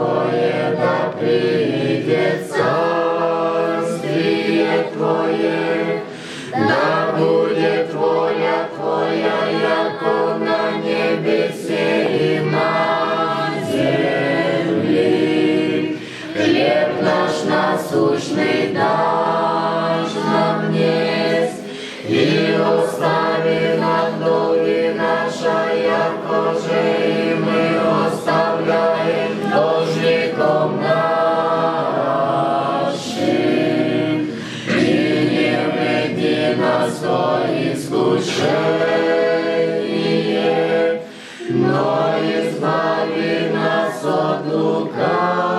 Твое, да придет царствие Твое, да будет воля Твоя, яко на небесе и на земле. Хлеб наш насущный дашь нам днесь, и остави нам долги наши, яко же и мы оставляем должником нашим. И не введи нас во искушение, но избави нас от лукавого.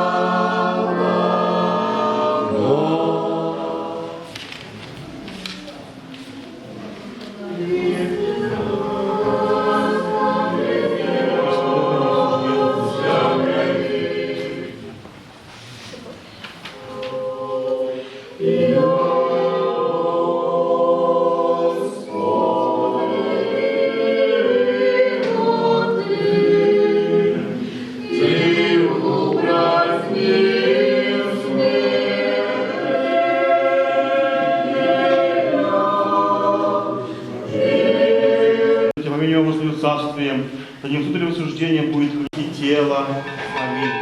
Царствием, одним суд или осуждением будет и тело. Аминь.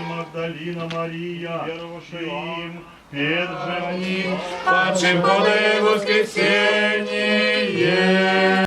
Магдалина Мария, веровавшая им, Петр же в ним, падшим подай воскресенье.